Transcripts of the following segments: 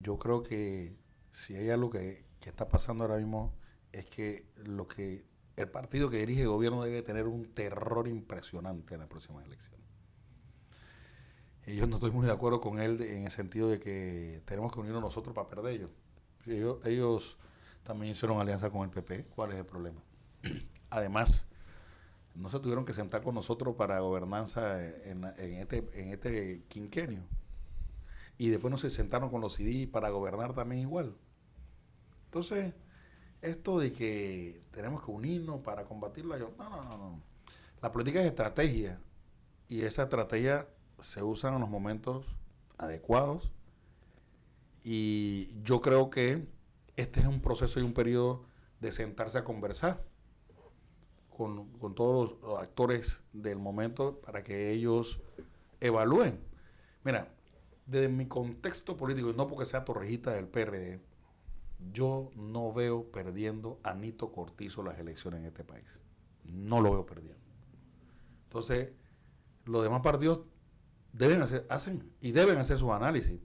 Yo creo que si hay algo que está pasando ahora mismo es que el partido que dirige el gobierno debe tener un terror impresionante en las próximas elecciones. Y yo no estoy muy de acuerdo con él en el sentido de que tenemos que unirnos nosotros para perder ellos. Si ellos también hicieron alianza con el PP. ¿Cuál es el problema? Además, no se tuvieron que sentar con nosotros para gobernanza en este quinquenio. Y después no se sentaron con los CD para gobernar también igual. Entonces, esto de que tenemos que unirnos para combatirla, no. La política es estrategia y esa estrategia se usa en los momentos adecuados y yo creo que este es un proceso y un periodo de sentarse a conversar con todos los actores del momento para que ellos evalúen. Mira, desde mi contexto político, y no porque sea torrejita del PRD, yo no veo perdiendo a Nito Cortizo las elecciones en este país. No lo veo perdiendo. Entonces, los demás partidos hacen y deben hacer sus análisis.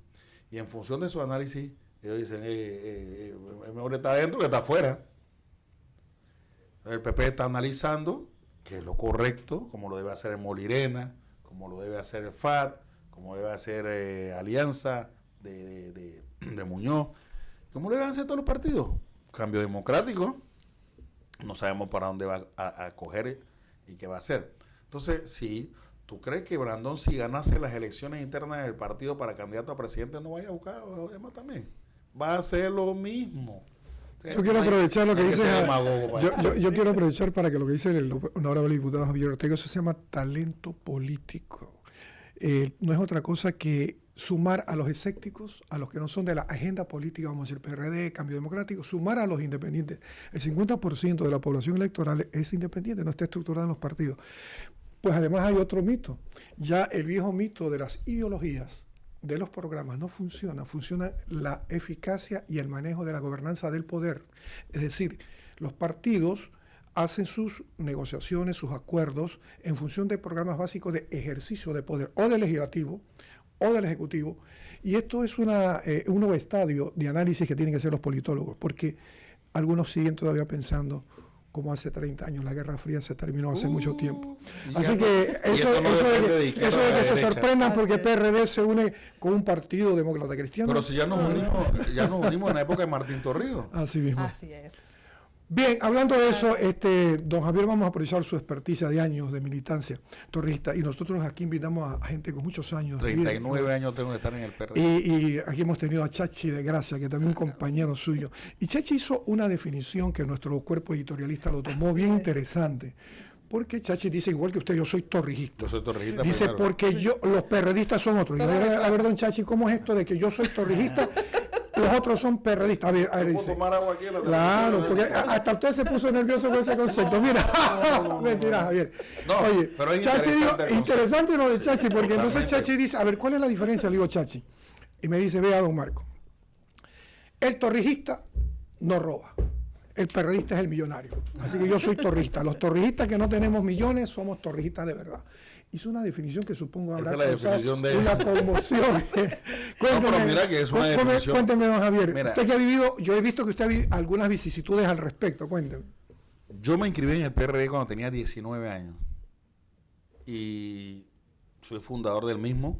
Y en función de su análisis, ellos dicen, es mejor estar adentro que está afuera. El PP está analizando que es lo correcto, como lo debe hacer el Molirena, como lo debe hacer el FAT, como debe hacer Alianza de Muñoz, como lo deben hacer todos los partidos. Cambio democrático, no sabemos para dónde va a coger y qué va a hacer. Entonces, si tú crees que Brandon, si ganase las elecciones internas del partido para candidato a presidente, no vaya a buscar a los demás también. Va a ser lo mismo. Yo quiero aprovechar lo que dice. Yo quiero ¿sí? aprovechar para que lo que dice el honorable diputado Javier Ortega, eso se llama talento político. No es otra cosa que sumar a los escépticos, a los que no son de la agenda política, vamos a decir PRD, Cambio Democrático, sumar a los independientes. El 50% de la población electoral es independiente, no está estructurada en los partidos. Pues además hay otro mito. Ya el viejo mito de las ideologías de los programas no funciona la eficacia y el manejo de la gobernanza del poder. Es decir, los partidos hacen sus negociaciones, sus acuerdos en función de programas básicos de ejercicio de poder, o del legislativo, o del ejecutivo, y esto es un nuevo estadio de análisis que tienen que hacer los politólogos, porque algunos siguen todavía pensando como hace 30 años, la Guerra Fría se terminó hace mucho tiempo. Así que eso de que se sorprendan porque PRD se une con un partido demócrata cristiano. Pero si ya nos unimos en la época de Martín Torrijos. Así mismo. Así es. Bien, hablando de eso, don Javier, vamos a aprovechar su experticia de años de militancia torrijista y nosotros aquí invitamos a gente con muchos años. 39 años tengo que estar en el PRD. Y aquí hemos tenido a Chachi de Gracia, que también es un compañero suyo. Y Chachi hizo una definición que nuestro cuerpo editorialista lo tomó bien interesante. Porque Chachi dice, igual que usted, yo soy torrijista. Yo soy torrijista. Dice, primero. porque los PRDistas son otros. Y a ver, don Chachi, ¿cómo es esto de que yo soy torrijista? Los otros son perredistas. A ver, dice. Tomar agua aquí en la Claro, porque hasta usted se puso nervioso con ese concepto. Mira, mentira, Javier. No, oye, pero es Chachi dijo, interesante lo de Chachi, porque Totalmente. entonces Chachi dice, a ver, ¿cuál es la diferencia? Le digo, Chachi. Y me dice, vea, don Marco, el torrijista no roba. El perredista es el millonario. Así que yo soy torrijista. Los torrijistas que no tenemos millones somos torrijistas de verdad. Hizo una definición que supongo habrá causado una conmoción. Cuénteme, mira que es una definición. Cuénteme, don Javier. Mira, usted que ha vivido, yo he visto que usted ha vivido algunas vicisitudes al respecto. Cuénteme. Yo me inscribí en el PRD cuando tenía 19 años. Y soy fundador del mismo.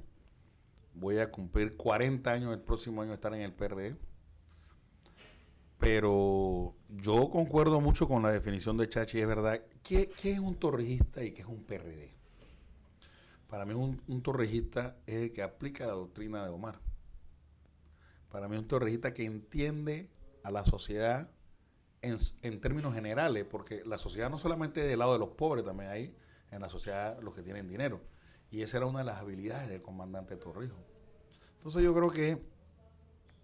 Voy a cumplir 40 años el próximo año de estar en el PRD. Pero yo concuerdo mucho con la definición de Chachi, es verdad. ¿Qué es un torrijista y qué es un PRD? Para mí un torrijista es el que aplica la doctrina de Omar. Para mí un torrijista que entiende a la sociedad en términos generales, porque la sociedad no solamente es del lado de los pobres, también hay en la sociedad los que tienen dinero. Y esa era una de las habilidades del comandante Torrijos. Entonces yo creo que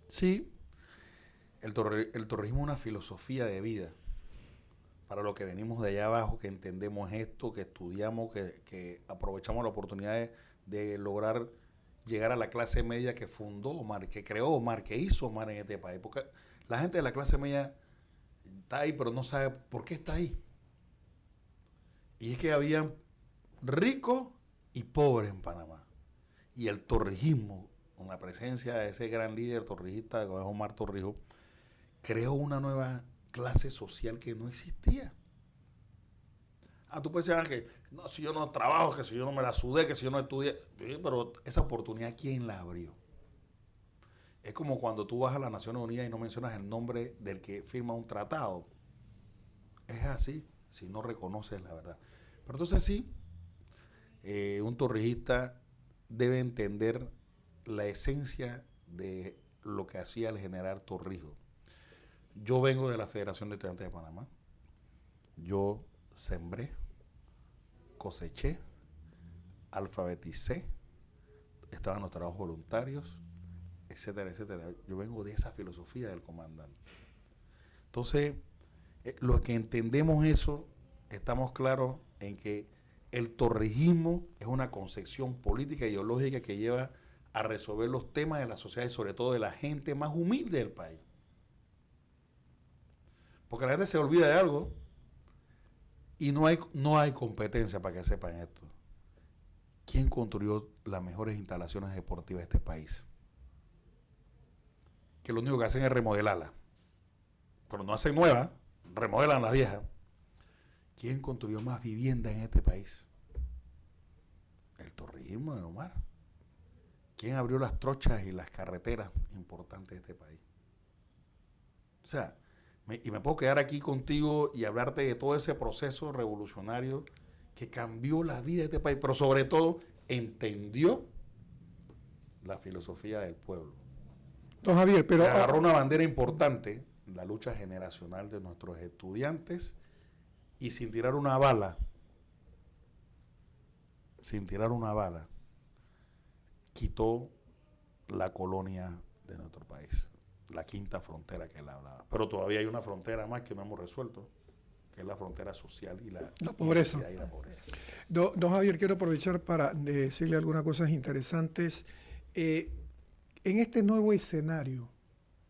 sí, el torrijismo es una filosofía de vida. Para los que venimos de allá abajo, que entendemos esto, que estudiamos, que aprovechamos la oportunidad de lograr llegar a la clase media que fundó Omar, que creó Omar, que hizo Omar en este país. Porque la gente de la clase media está ahí, pero no sabe por qué está ahí. Y es que habían ricos y pobres en Panamá. Y el torrijismo con la presencia de ese gran líder torrijista, como es Omar Torrijos, creó una nueva clase social que no existía. Tú puedes decir que no, si yo no trabajo, que si yo no me la sudé, que si yo no estudié, sí, pero esa oportunidad, ¿quién la abrió? Es como cuando tú vas a las Naciones Unidas y no mencionas el nombre del que firma un tratado. Es así, si no reconoces la verdad. Pero entonces sí, un torrijista debe entender la esencia de lo que hacía el general Torrijos. Yo vengo de la Federación de Estudiantes de Panamá. Yo sembré, coseché, alfabeticé, estaban en los trabajos voluntarios, etcétera, etcétera. Yo vengo de esa filosofía del comandante. Entonces, los que entendemos eso, estamos claros en que el torrijismo es una concepción política e ideológica que lleva a resolver los temas de la sociedad y sobre todo de la gente más humilde del país. Porque la gente se olvida de algo y no hay competencia para que sepan esto. ¿Quién construyó las mejores instalaciones deportivas de este país? Que lo único que hacen es remodelarlas. Pero no hacen nuevas, remodelan las viejas. ¿Quién construyó más vivienda en este país? El torrijismo de Omar. ¿Quién abrió las trochas y las carreteras importantes de este país? O sea, y me puedo quedar aquí contigo y hablarte de todo ese proceso revolucionario que cambió la vida de este país, pero sobre todo entendió la filosofía del pueblo. Don Javier, pero agarró una bandera importante, la lucha generacional de nuestros estudiantes, y sin tirar una bala, quitó la colonia de nuestro país, la quinta frontera que él hablaba. Pero todavía hay una frontera más que no hemos resuelto, que es la frontera social y la pobreza. Y la pobreza. Don Javier, quiero aprovechar para decirle algunas cosas interesantes. En este nuevo escenario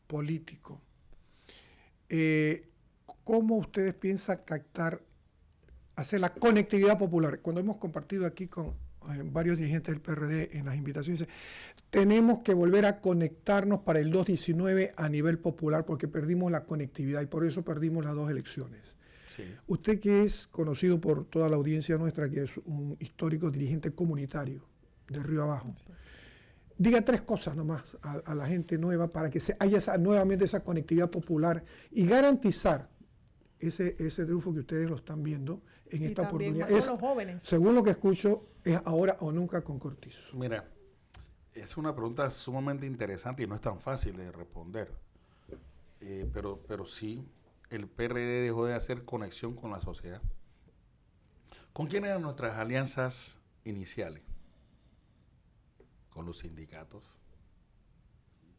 político, ¿cómo ustedes piensan hacer la conectividad popular? Cuando hemos compartido aquí con varios dirigentes del PRD en las invitaciones, tenemos que volver a conectarnos para el 2019 a nivel popular porque perdimos la conectividad y por eso perdimos las 2 elecciones. Sí. Usted, que es conocido por toda la audiencia nuestra, que es un histórico dirigente comunitario de Río Abajo, sí, diga 3 cosas nomás a la gente nueva para que haya nuevamente esa conectividad popular y garantizar ese triunfo que ustedes lo están viendo en esta oportunidad. Los jóvenes. Según lo que escucho, es ahora o nunca con Cortizo. Mira, es una pregunta sumamente interesante y no es tan fácil de responder. Pero sí, el PRD dejó de hacer conexión con la sociedad. ¿Con quién eran nuestras alianzas iniciales? Con los sindicatos,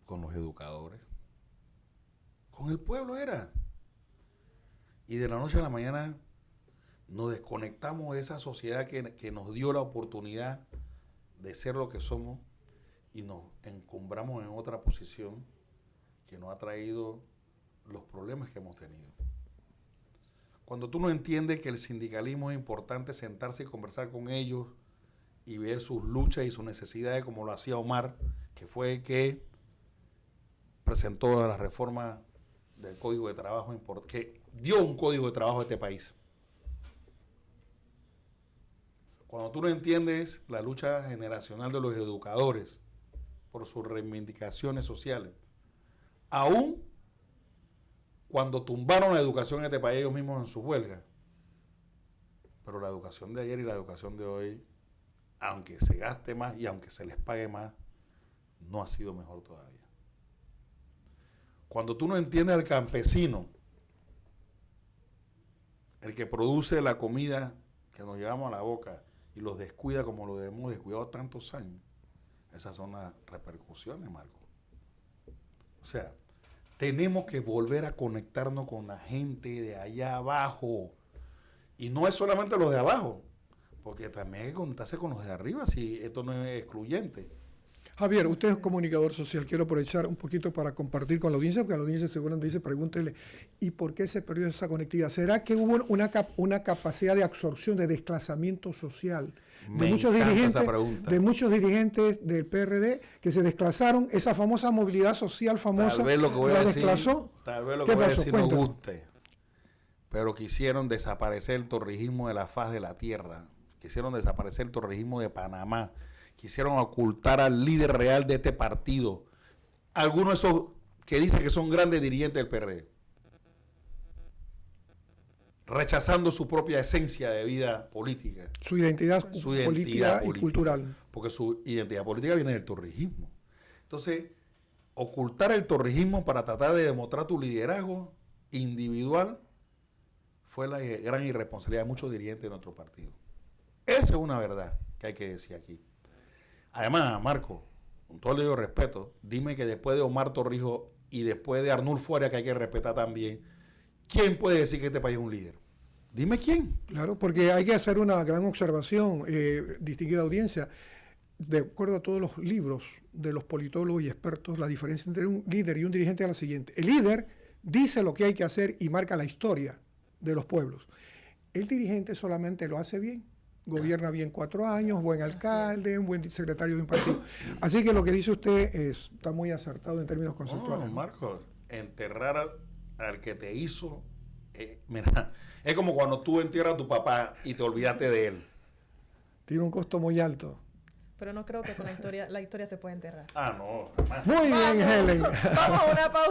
con los educadores, con el pueblo era. Y de la noche a la mañana nos desconectamos de esa sociedad que nos dio la oportunidad de ser lo que somos y nos encumbramos en otra posición que nos ha traído los problemas que hemos tenido. Cuando tú no entiendes que el sindicalismo es importante sentarse y conversar con ellos y ver sus luchas y sus necesidades como lo hacía Omar, que fue el que presentó la reforma del Código de Trabajo, que dio un Código de Trabajo a este país. Cuando tú no entiendes la lucha generacional de los educadores por sus reivindicaciones sociales, aún cuando tumbaron la educación en este país ellos mismos en sus huelgas, pero la educación de ayer y la educación de hoy, aunque se gaste más y aunque se les pague más, no ha sido mejor todavía. Cuando tú no entiendes al campesino, el que produce la comida que nos llevamos a la boca y los descuida como lo hemos descuidado tantos años, esas son las repercusiones, Marco. O sea, tenemos que volver a conectarnos con la gente de allá abajo. Y no es solamente los de abajo, porque también hay que conectarse con los de arriba, si esto no es excluyente. Javier, usted es comunicador social. Quiero aprovechar un poquito para compartir con la audiencia, porque la audiencia seguramente dice, pregúntele, ¿y por qué se perdió esa conectividad? ¿Será que hubo una capacidad de absorción, de desplazamiento social de muchos dirigentes del PRD que se desplazaron? Esa famosa movilidad social famosa tal vez lo que voy a decir, desplazó. Tal vez lo que voy a decir no guste, pero quisieron desaparecer el torrijismo de la faz de la tierra, quisieron desaparecer el torrijismo de Panamá, quisieron ocultar al líder real de este partido, algunos de esos que dicen que son grandes dirigentes del PRD, rechazando su propia esencia de vida política. Su identidad política y cultural. Porque su identidad política viene del torrijismo. Entonces, ocultar el torrijismo para tratar de demostrar tu liderazgo individual fue la gran irresponsabilidad de muchos dirigentes de nuestro partido. Esa es una verdad que hay que decir aquí. Además, Marco, con todo el debido respeto, dime que después de Omar Torrijos y después de Arnulfo Faria, que hay que respetar también, ¿quién puede decir que este país es un líder? Dime quién. Claro, porque hay que hacer una gran observación, distinguida audiencia. De acuerdo a todos los libros de los politólogos y expertos, la diferencia entre un líder y un dirigente es la siguiente. El líder dice lo que hay que hacer y marca la historia de los pueblos. El dirigente solamente lo hace bien. Gobierna bien 4 años, buen alcalde, un buen secretario de un partido. Así que lo que dice usted está muy acertado en términos conceptuales. No, Marcos, enterrar al que te hizo, mira, es como cuando tú entierras a tu papá y te olvidaste de él. Tiene un costo muy alto. Pero no creo que con la historia se pueda enterrar. Ah, no. Muy bien, Helen. Vamos a una pausa.